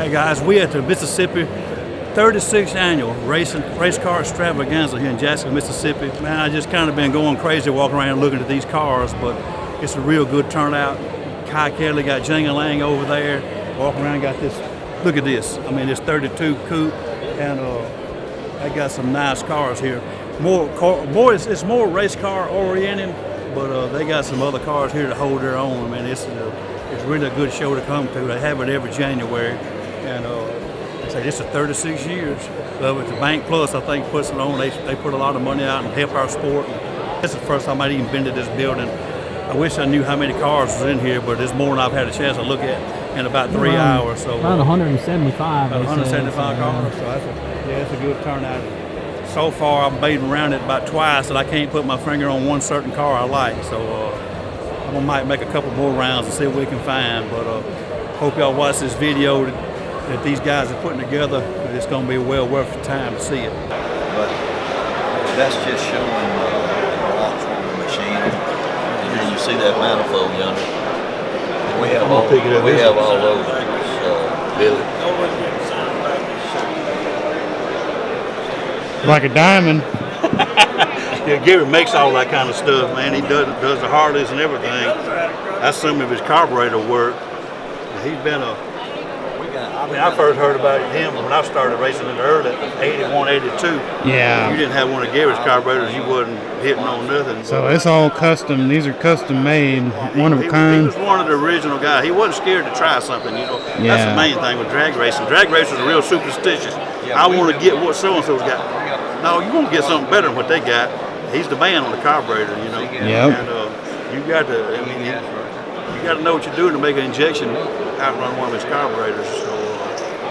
Hey guys, we at the Mississippi 36th annual race car extravaganza here in Jackson, Mississippi. Man, I just kind of been going crazy walking around looking at these cars, but it's a real good turnout. Kai Kelly got Jing-a-Lang over there, walking around, got this, look at this. I mean, this 32 coupe, and they got some nice cars here. It's more race car oriented, but they got some other cars here to hold their own. I mean, it's really a good show to come to. They have it every January, and say this is 36 years. But with the Bank Plus, I think puts it on. They put a lot of money out and help our sport. This is the first time I'd even been to this building. I wish I knew how many cars was in here, but there's more than I've had a chance to look at in about 3 hours. So around 175. About 175 cars. So that's a good turnout. So far, I've been around it about twice, and I can't put my finger on one certain car I like. So I might make a couple more rounds and see what we can find. But hope y'all watch this video that these guys are putting together. It's going to be well worth the time to see it. But that's just showing the walks on the machine. And you see that manifold yonder. We have all those, Billy. Like a diamond. Yeah, Gary makes all that kind of stuff, man. He does the Harleys and everything. That's some of his carburetor work. He's been I first heard about him when I started racing in the early 81, 82. Yeah. If you didn't have one of Gary's carburetors, you wasn't hitting on nothing. So it's all custom. These are custom made, one of a kind. He was one of the original guys. He wasn't scared to try something, you know. Yeah. That's the main thing with drag racing. Drag racers are real superstitious. I want to get what so-and-so's got. No, you want to get something better than what they got. He's the man on the carburetor, you know. Yep. And you got to, you got to know what you're doing to make an injection outrun one of his carburetors. So,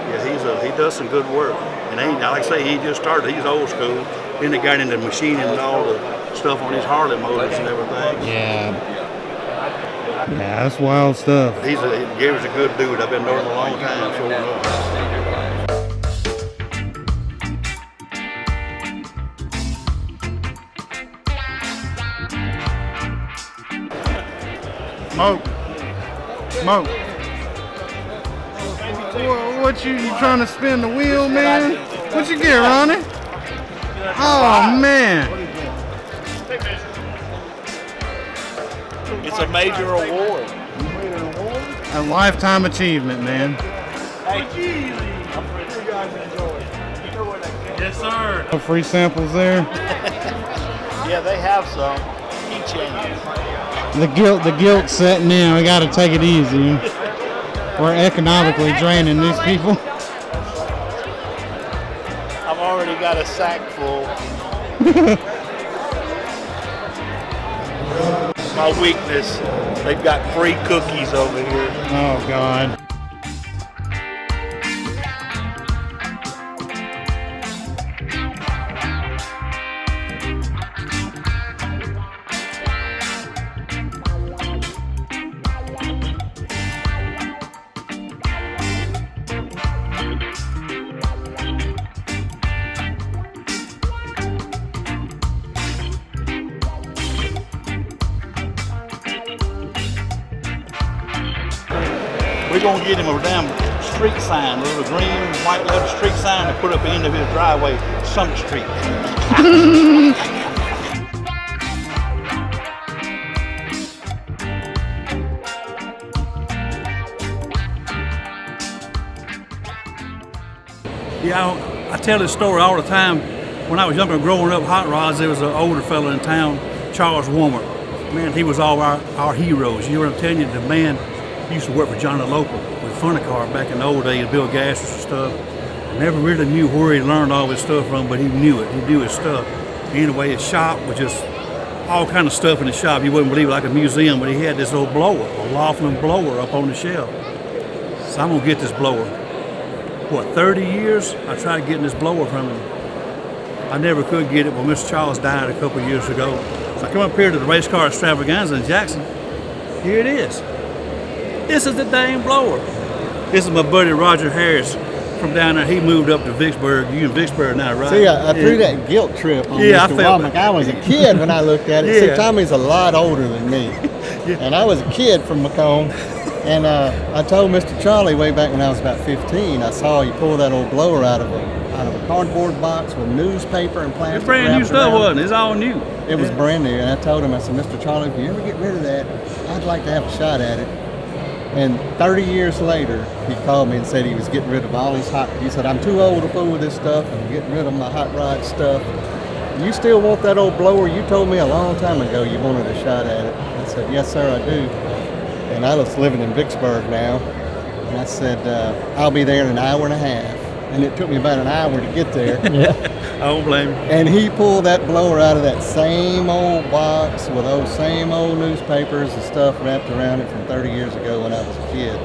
yeah, he does some good work. And like I say, he just started. He's old school. Then they got into machining and all the stuff on his Harley motors and everything. Yeah. Yeah, that's wild stuff. Gary's a good dude. I've been knowing him a long time. So Smoke. What you trying to spin the wheel, man? What you get, Ronnie? Oh, man. It's a major award. A lifetime achievement, man. I'm pretty sure you guys enjoy it. You know what I can. Yes, sir. No free samples there. Yeah, they have some. Keychains. The guilt's setting in. We got to take it easy. We're economically draining these people. I've already got a sack full. My weakness, they've got free cookies over here. Oh, God. we're going to get him a damn street sign, a little green, white letter street sign to put up at the end of his driveway, Summer Street. Yeah, I tell this story all the time. When I was younger, growing up hot rods, there was an older fella in town, Charles Warmer. Man, he was all our heroes. You know what I'm telling you? The man used to work for Johnny Local with Funny Car back in the old days, build gases and stuff. I never really knew where he learned all his stuff from, but he knew it. He knew his stuff. Anyway, his shop was just all kind of stuff in the shop. You wouldn't believe it, like a museum, but he had this old blower, a Laughlin Blower up on the shelf. So I'm gonna get this blower. What, 30 years? I tried getting this blower from him. I never could get it when Mr. Charles died a couple years ago. So I come up here to the race car extravaganza in Jackson. Here it is. This is the dang blower. This is my buddy Roger Harris from down there. He moved up to Vicksburg. You in Vicksburg now, right? See, I threw that guilt trip on Mr. Womack. I was a kid when I looked at it. See, Tommy's a lot older than me. And I was a kid from Macomb. And I told Mr. Charlie way back when I was about 15, I saw you pull that old blower out of a cardboard box with newspaper and plastic. It's brand new stuff, wasn't it? It's all new. It was brand new, and I told him, I said, Mr. Charlie, if you ever get rid of that, I'd like to have a shot at it. And 30 years later, he called me and said he was getting rid of all his he said, I'm too old to fool with this stuff, and I'm getting rid of my hot rod stuff. You still want that old blower? You told me a long time ago you wanted a shot at it. I said, yes, sir, I do. And I was living in Vicksburg now. And I said, I'll be there in an hour and a half. And it took me about an hour to get there. Yeah, I don't blame you. And he pulled that blower out of that same old box with those same old newspapers and stuff wrapped around it from 30 years ago when I was a kid.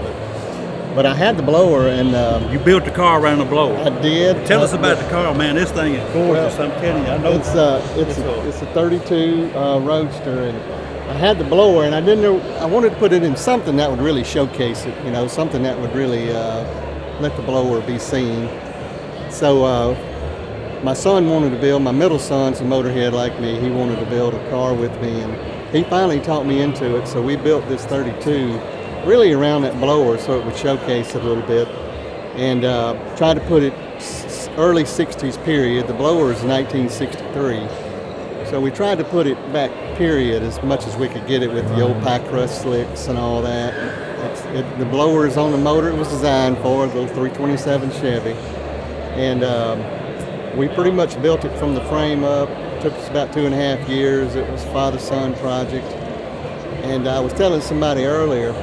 But I had the blower, and you built the car around the blower. I did. Tell us about the car, man. This thing is gorgeous. I'm telling you, I know. It's a 32 Roadster, and I had the blower, and I didn't know. I wanted to put it in something that would really showcase it. You know, something that would really let the blower be seen. So my son wanted to build. My middle son's a motorhead like me. He wanted to build a car with me, and he finally talked me into it. So we built this 32. Really around that blower so it would showcase it a little bit, and try to put it early 60s period. The blower is 1963, so we tried to put it back period as much as we could get it with the old pie crust slicks and all that. The blower is on the motor it was designed for, the little 327 Chevy, and we pretty much built it from the frame up. It took us about 2.5 years. It was a father-son project, and I was telling somebody earlier,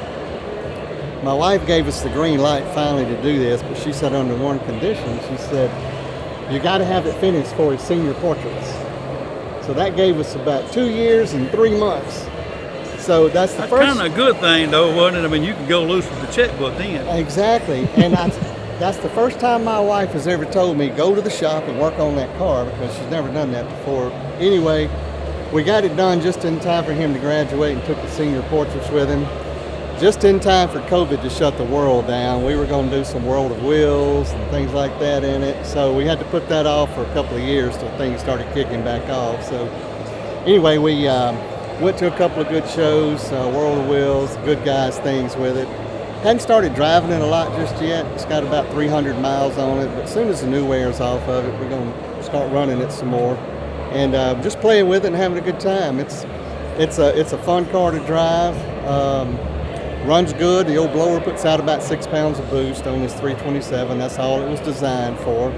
my wife gave us the green light finally to do this, but she said under one condition. She said, you got to have it finished for his senior portraits. So that gave us about 2 years and 3 months. So that's the first. That's kind of a good thing, though, wasn't it? I mean, you can go loose with the checkbook then. Exactly. And that's the first time my wife has ever told me, go to the shop and work on that car, because she's never done that before. Anyway, we got it done just in time for him to graduate and took the senior portraits with him. Just in time for COVID to shut the world down. We were going to do some World of Wheels and things like that in it. So we had to put that off for a couple of years till things started kicking back off. So anyway, we went to a couple of good shows, World of Wheels, Good Guys things with it. Hadn't started driving it a lot just yet. It's got about 300 miles on it. But as soon as the new wears off of it, we're going to start running it some more. And just playing with it and having a good time. It's a fun car to drive. Runs good. The old blower puts out about 6 pounds of boost on this 327. That's all it was designed for.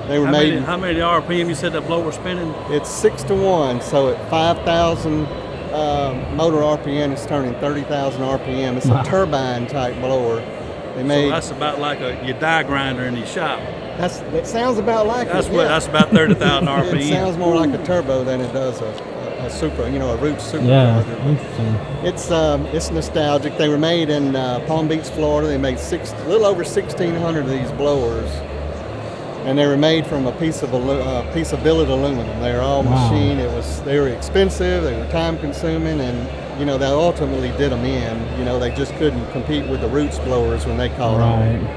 They were How many RPM you said that blower spinning? It's 6 to 1. So at 5,000 motor RPM, it's turning 30,000 RPM. It's a turbine type blower. So that's about like your die grinder in your shop. It sounds about like it. That's about 30,000 RPM. It sounds more like a turbo than it does a super, a Roots supercharger. Yeah, interesting. It's nostalgic. They were made in Palm Beach, Florida. They made a little over 1,600 of these blowers, and they were made from a piece of billet aluminum. They were all machined. They were expensive. They were time consuming, and they ultimately did them in. They just couldn't compete with the Roots blowers when they caught on.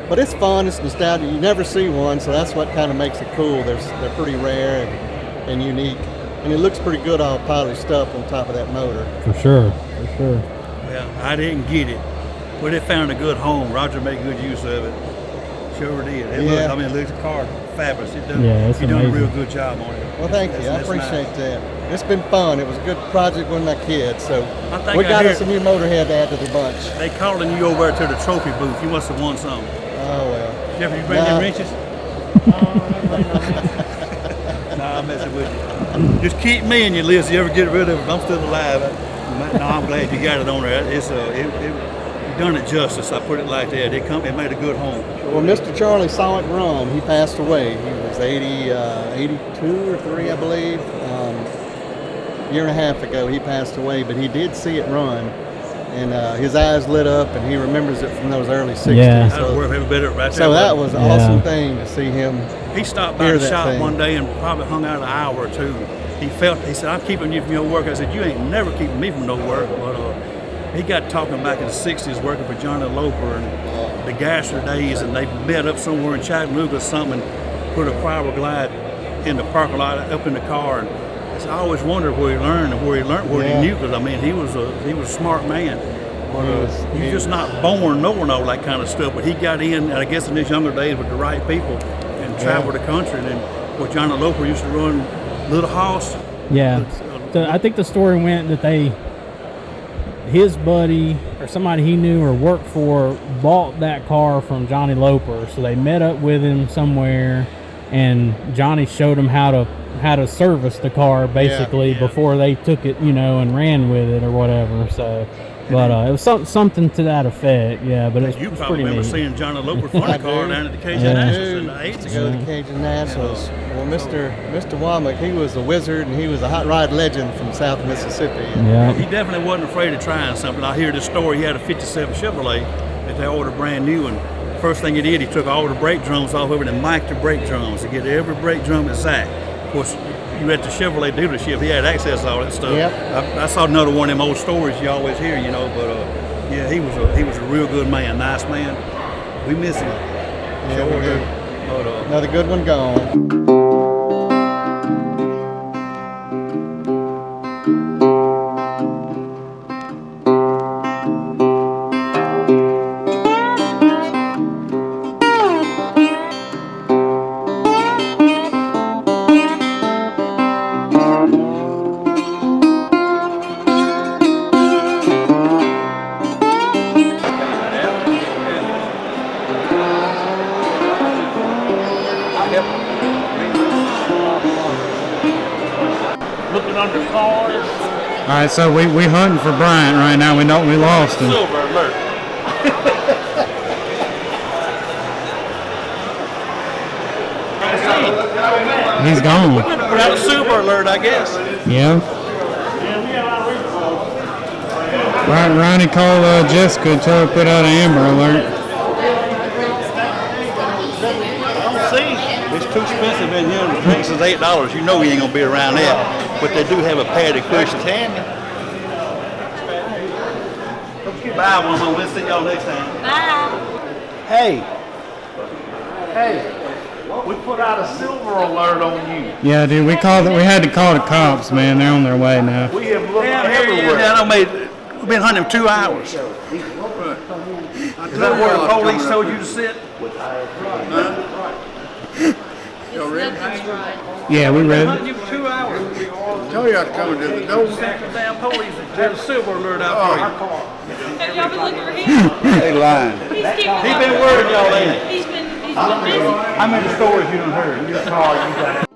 But it's fun. It's nostalgic. You never see one, so that's what kind of makes it cool. They're pretty rare and unique. And it looks pretty good all polished up on top of that motor. For sure. Well, I didn't get it, but it found a good home. Roger made good use of it. Sure did. It looks the car fabulous. You've done a real good job on it. Well, thank you. I appreciate that. It's been fun. It was a good project with my kids. So we got us a new motorhead to add to the bunch. They calling you over to the trophy booth. You must have won something. Oh, well. Jeff, you bring them wrenches? Nah, I'm messing with you. Just keep me in your list. You ever get rid of it? I'm still alive. No, I'm glad you got it on there. It's you done it justice. I put it like that. It made a good home. Well, Mr. Charlie saw it run. He passed away. He was 82 or 3, I believe. A year and a half ago, he passed away. But he did see it run, and his eyes lit up, and he remembers it from those early 60s. Yeah. So, worth every bit of it right so there. that was an awesome thing to see him. He stopped by the shop one day and probably hung out an hour or two. He said, I'm keeping you from your work. I said, you ain't never keeping me from no work. But he got talking back in the 60s working for Johnny Loper and the Gasser days, and they met up somewhere in Chattanooga or something and put a Fiber Glide in the parking lot up in the car. And I always wondered where he learned and where he knew, because, he was a smart man. You're just not born knowing all that kind of stuff. But he got in, I guess, in his younger days with the right people and traveled the country. And then, what Johnny Loper used to run Little House. Yeah. So I think the story went that his buddy or somebody he knew or worked for bought that car from Johnny Loper. So they met up with him somewhere, and Johnny showed him how to service the car basically before they took it, and ran with it or whatever. So, but it was something to that effect. Yeah, but it was You pretty probably remember neat. seeing Johnny Loper front the car down at the Cajun Nationals in the 80s. To go to the Cajun Nationals. Well, Mr. Womack, he was a wizard, and he was a hot rod legend from South Mississippi. Yeah. He definitely wasn't afraid of trying something. I hear this story. He had a 57 Chevrolet that they ordered brand new, and first thing he did, he took all the brake drums off of it and mic'd the brake drums to get every brake drum exact. Of course, you at the Chevrolet dealership, he had access to all that stuff. Yep. That's another one of them old stories you always hear, but yeah, he was a real good man, nice man. We miss him. Yeah, we do. But, Another good one gone. Looking under cars. All right, so we hunting for Bryant right now. We lost him. Silver alert. He's gone. without a super alert, I guess. Yeah. Ronnie called Jessica and told her to put out an Amber Alert. It's too expensive in here. The drinks is $8. You know you ain't gonna be around that. But they do have a padded cushion. Bye, woman. We'll see y'all next time. Hey, we put out a silver alert on you. Yeah, dude, we had to call the cops, man. They're on their way now. We have looked Down here, everywhere. we've been hunting 2 hours. Is that where the police told you to sit? Yeah, we ready. Hunting you for 2 hours. Tell you I was coming to the door. Sent the damn police. There's a silver alert out there. Have y'all been looking for him? They lying. He's keeping He been worried y'all, ain't he? He's been busy. How many stories you done heard?